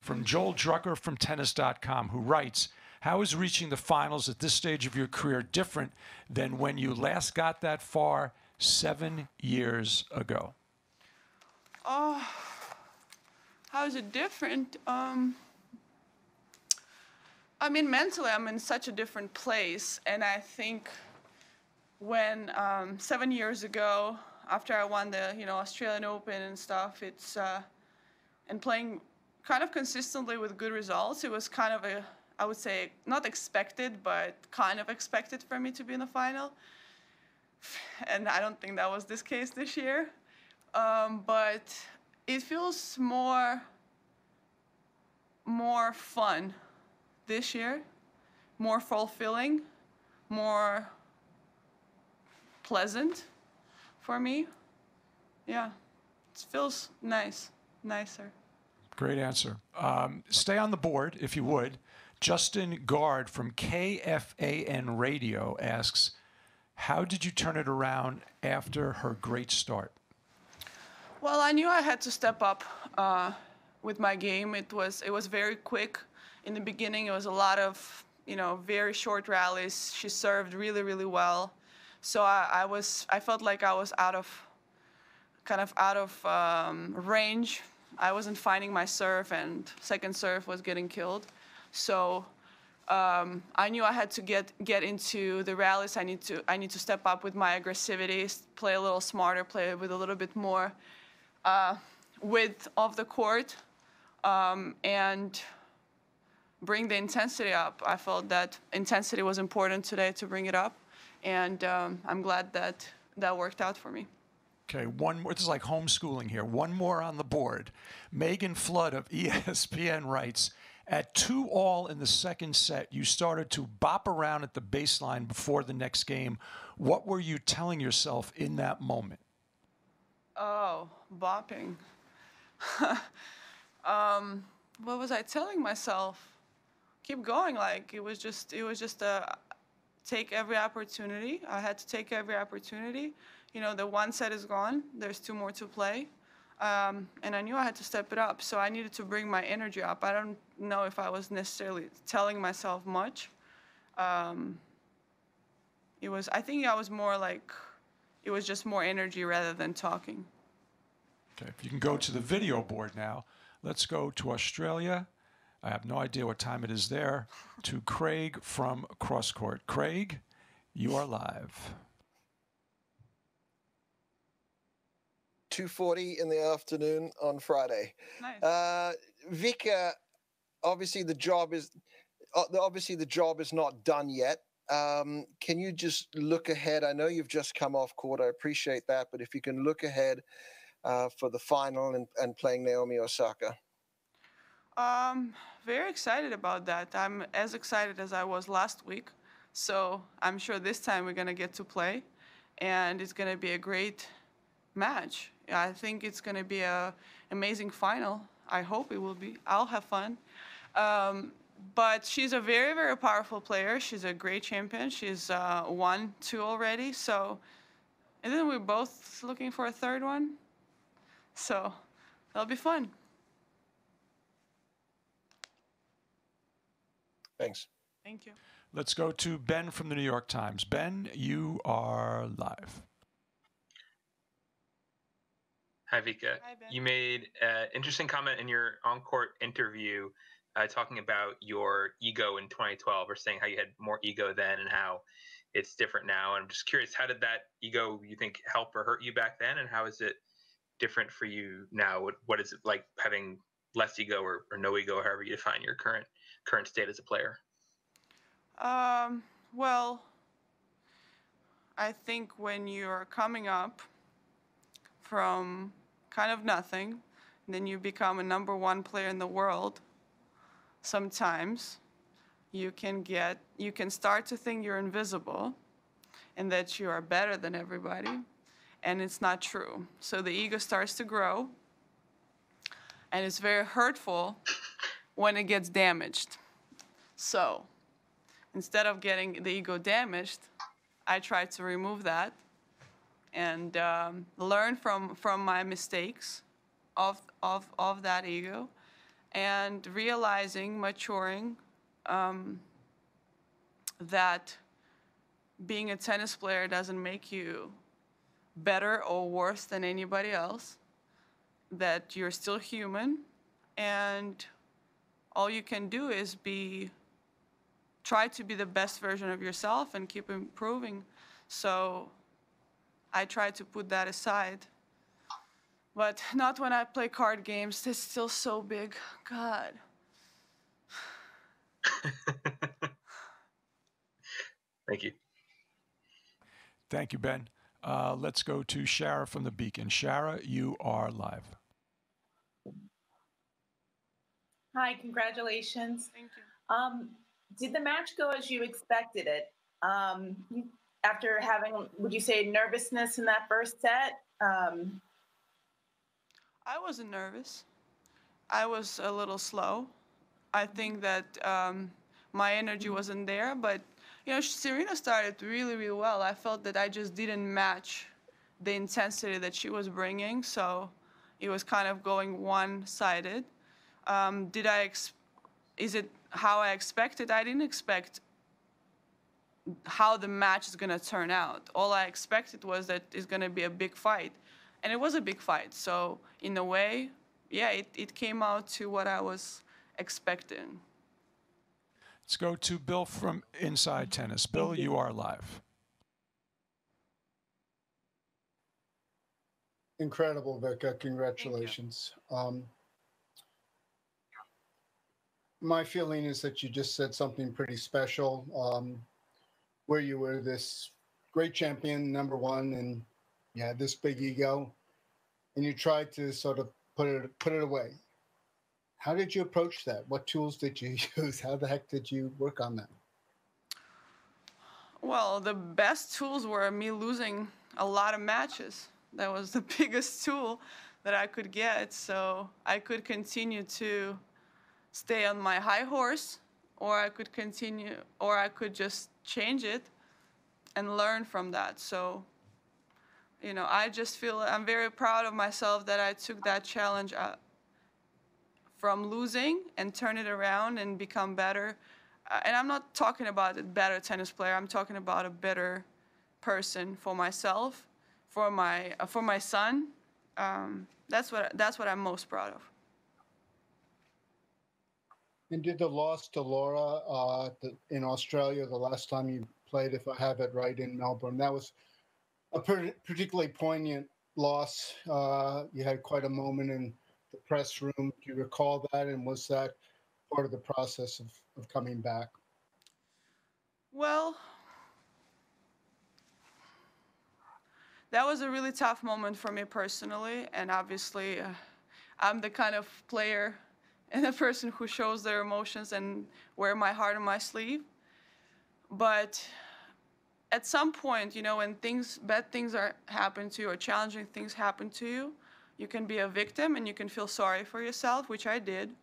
from Joel Drucker from Tennis.com, who writes, how is reaching the finals at this stage of your career different than when you last got that far 7 years ago? Oh, how is it different? I mean, mentally, I'm in such a different place. And I think when 7 years ago, after I won the Australian Open and stuff, and playing kind of consistently with good results, it was kind of I would say, not expected, but kind of expected for me to be in the final. And I don't think that was this case this year. But it feels more fun this year, more fulfilling, more pleasant for me. Yeah, it feels nicer. Great answer. Stay on the board, if you would. Justin Gard from KFAN Radio asks, how did you turn it around after her great start? Well, I knew I had to step up with my game. It was very quick. In the beginning, it was a lot of very short rallies. She served really, really well. So I felt like I was out of range. I wasn't finding my serve, and second serve was getting killed. So I knew I had to get into the rallies. I need to step up with my aggressivity, play a little smarter, play with a little bit more width of the court, and bring the intensity up. I felt that intensity was important today to bring it up, and I'm glad that worked out for me. Okay, one more. This is like homeschooling here. One more on the board. Megan Flood of ESPN writes, at 2-all in the second set, you started to bop around at the baseline before the next game. What were you telling yourself in that moment? Oh, bopping. What was I telling myself? Keep going. Like it was just take every opportunity. I had to take every opportunity. The one set is gone. There's 2 more to play. And I knew I had to step it up, so I needed to bring my energy up. I don't know if I was necessarily telling myself much. I think I was more like, it was just more energy rather than talking. Okay, if you can go to the video board now, let's go to Australia. I have no idea what time it is there. To Craig from Crosscourt. Craig, you are live. 2:40 in the afternoon on Friday. Nice. Vika, obviously the job is not done yet. Can you just look ahead? I know you've just come off court. I appreciate that, but if you can look ahead for the final and playing Naomi Osaka. Very excited about that. I'm as excited as I was last week. So I'm sure this time we're going to get to play, and it's going to be a great match. I think it's going to be an amazing final. I hope it will be. I'll have fun. But she's a very, very powerful player. She's a great champion. She's won 2 already. So, and then we're both looking for a third one. So that'll be fun. Thanks. Thank you. Let's go to Ben from the New York Times. Ben, you are live. Hi, Vika. Hi, Ben. You made an interesting comment in your on-court interview talking about your ego in 2012, or saying how you had more ego then and how it's different now. And I'm just curious, how did that ego, you think, help or hurt you back then? And how is it different for you now? What is it like having less ego or no ego, however you define your current state as a player? Well, I think when you're coming up from kind of nothing, and then you become a #1 player in the world, sometimes you can start to think you're invisible and that you are better than everybody, and it's not true. So the ego starts to grow, and it's very hurtful when it gets damaged. So instead of getting the ego damaged, I try to remove that and learn from my mistakes of that ego, and realizing, maturing, that being a tennis player doesn't make you better or worse than anybody else, that you're still human, and all you can do is try to be the best version of yourself and keep improving. So I try to put that aside. But not when I play card games. It's still so big. God. Thank you. Thank you, Ben. Let's go to Shara from the Beacon. Shara, you are live. Hi, congratulations. Thank you. Did the match go as you expected it? After having, would you say, nervousness in that first set? I wasn't nervous. I was a little slow. I think that my energy wasn't there, but Serena started really, really well. I felt that I just didn't match the intensity that she was bringing, so it was kind of going one-sided. Is it how I expected? I didn't expect how the match is going to turn out. All I expected was that it's going to be a big fight, and it was a big fight. So in a way, yeah, it came out to what I was expecting. Let's go to Bill from Inside Tennis. Bill, you are live. Incredible, Vika. Congratulations. My feeling is that you just said something pretty special, where you were this great champion, number one, and you had this big ego, and you tried to sort of put it away. How did you approach that? What tools did you use? How the heck did you work on that? Well, the best tools were me losing a lot of matches. That was the biggest tool that I could get, so I could continue to stay on my high horse, or I could just change it and learn from that. So, I just feel I'm very proud of myself that I took that challenge from losing and turn it around and become better. And I'm not talking about a better tennis player. I'm talking about a better person for myself, for my son. That's what I'm most proud of. And did the loss to Laura in Australia, the last time you played, if I have it right, in Melbourne, that was a particularly poignant loss. You had quite a moment in the press room. Do you recall that? And was that part of the process of coming back? Well, that was a really tough moment for me personally. And obviously, I'm the kind of player and a person who shows their emotions and wear my heart on my sleeve. But at some point, when bad things happen to you or challenging things happen to you, you can be a victim and you can feel sorry for yourself, which I did,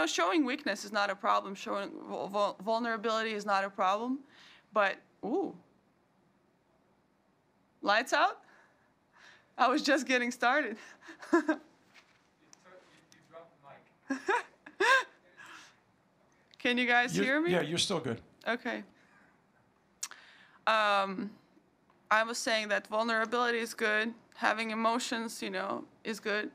showing weakness is not a problem. Showing vulnerability is not a problem. But, lights out? I was just getting started. You dropped the mic. Can you guys hear me? Yeah, you're still good. Okay. I was saying that vulnerability is good. Having emotions, is good.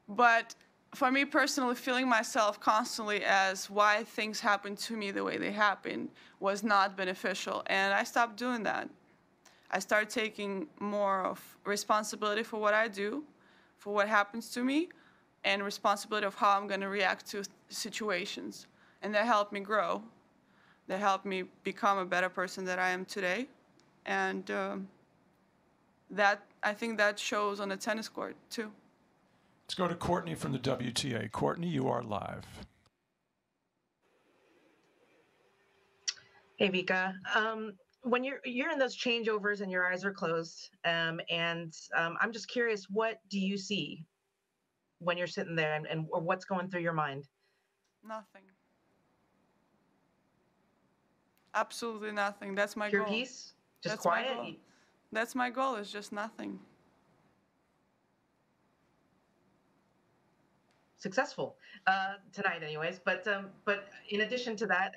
But for me personally, feeling myself constantly as why things happen to me the way they happen was not beneficial. And I stopped doing that. I started taking more of responsibility for what I do, for what happens to me, and responsibility of how I'm going to react to situations. And that helped me grow. That helped me become a better person that I am today. And I think that shows on the tennis court, too. Let's go to Courtney from the WTA. Courtney, you are live. Hey, Vika. When you're in those changeovers and your eyes are closed, and I'm just curious, what do you see when you're sitting there, or what's going through your mind? Nothing. Absolutely nothing. That's my Pure goal. peace? Just That's quiet? my goal. That's my goal, is just nothing. successful tonight, anyways. But in addition to that,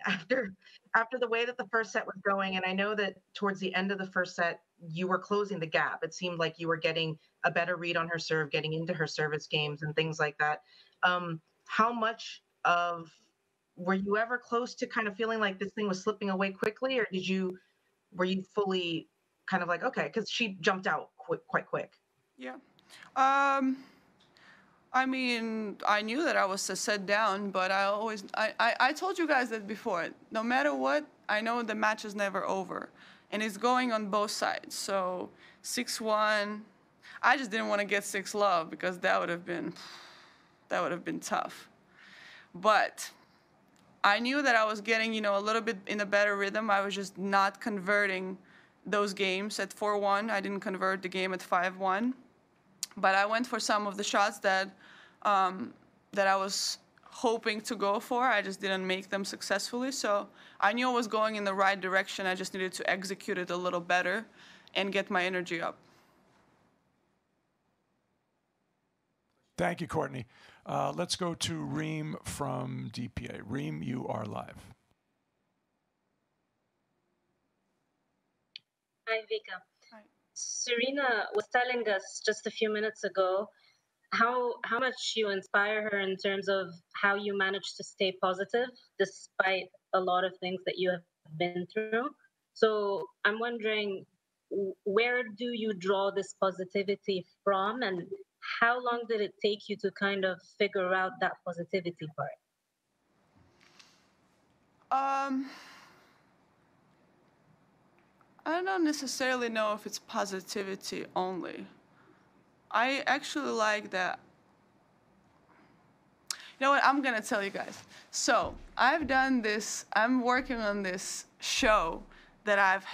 after the way that the first set was going, and I know that towards the end of the first set, you were closing the gap. It seemed like you were getting a better read on her serve, getting into her service games and things like that. How much of were you ever close to kind of feeling like this thing was slipping away quickly, or were you fully kind of like, okay, because she jumped out quite quick? Yeah. I mean, I knew that I was to set down, but I told you guys that before. No matter what, I know the match is never over, and it's going on both sides. So 6-1, I just didn't want to get 6-love because that would have been tough. But I knew that I was getting, a little bit in a better rhythm. I was just not converting those games at 4-1. I didn't convert the game at 5-1. But I went for some of the shots that I was hoping to go for. I just didn't make them successfully. So I knew I was going in the right direction. I just needed to execute it a little better and get my energy up. Thank you, Courtney. Let's go to Reem from DPA. Reem, you are live. Hi, Vika. Hi. Serena was telling us just a few minutes ago how much you inspire her in terms of how you manage to stay positive despite a lot of things that you have been through. So I'm wondering, where do you draw this positivity from, and how long did it take you to kind of figure out that positivity part? I don't necessarily know if it's positivity only. I actually like that. You know what? I'm going to tell you guys. So I'm working on this show that I've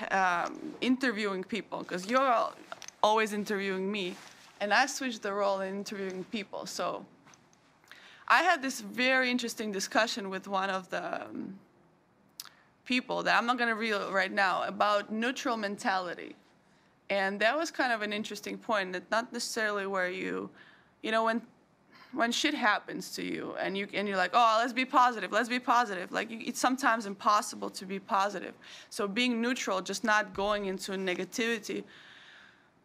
interviewing people, because you're all always interviewing me, and I switched the role in interviewing people. So I had this very interesting discussion with one of the people that I'm not going to reveal right now about neutral mentality. And that was kind of an interesting point, that not necessarily where when shit happens to you and you're like, oh, let's be positive. Like, it's sometimes impossible to be positive. So being neutral, just not going into negativity,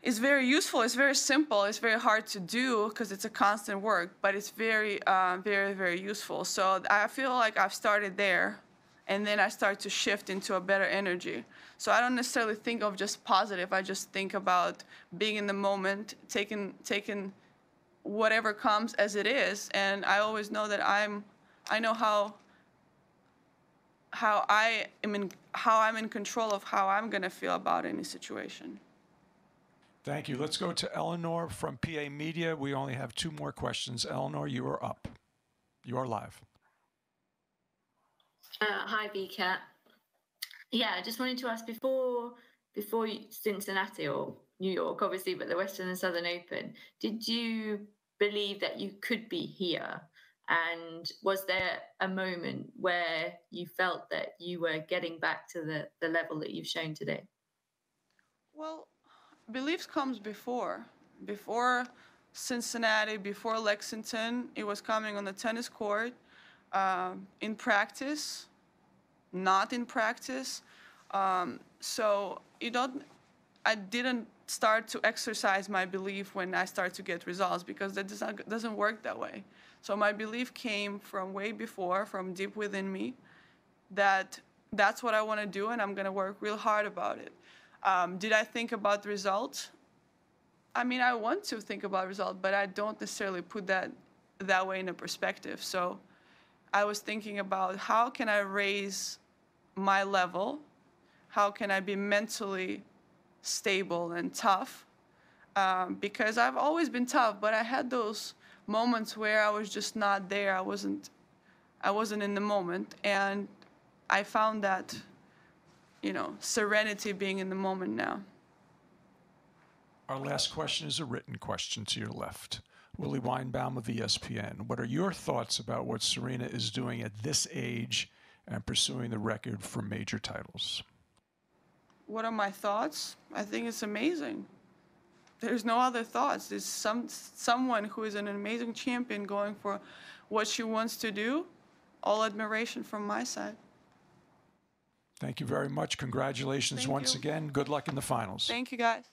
is very useful. It's very simple. It's very hard to do because it's a constant work, but it's very, very, very useful. So I feel like I've started there, and then I start to shift into a better energy. So I don't necessarily think of just positive. I just think about being in the moment, taking whatever comes as it is, and I always know that I know how I'm in control of how I'm gonna feel about any situation. Thank you. Let's go to Eleanor from PA Media. We only have 2 more questions. Eleanor, you are up. You are live. Hi, Vika. Yeah, I just wanted to ask, before Cincinnati or New York, obviously, but the Western and Southern Open, did you believe that you could be here? And was there a moment where you felt that you were getting back to the level that you've shown today? Well, beliefs comes before Cincinnati, before Lexington. It was coming on the tennis court, in practice, not in practice. So I didn't start to exercise my belief when I start to get results, because that doesn't work that way. So my belief came from way before, from deep within me, that's what I want to do, and I'm going to work real hard about it. Did I think about the result? I mean, I want to think about result, but I don't necessarily put that way in a perspective. So I was thinking about, how can I raise my level? How can I be mentally stable and tough? Because I've always been tough, but I had those moments where I was just not there. I wasn't in the moment, and I found that, serenity being in the moment now. Our last question is a written question to your left. Willie Weinbaum of ESPN. What are your thoughts about what Serena is doing at this age and pursuing the record for major titles? What are my thoughts? I think it's amazing. there's no other thoughts. There's someone who is an amazing champion going for what she wants to do. All admiration from my side. Thank you very much. Congratulations once again. Good luck in the finals. Thank you, guys.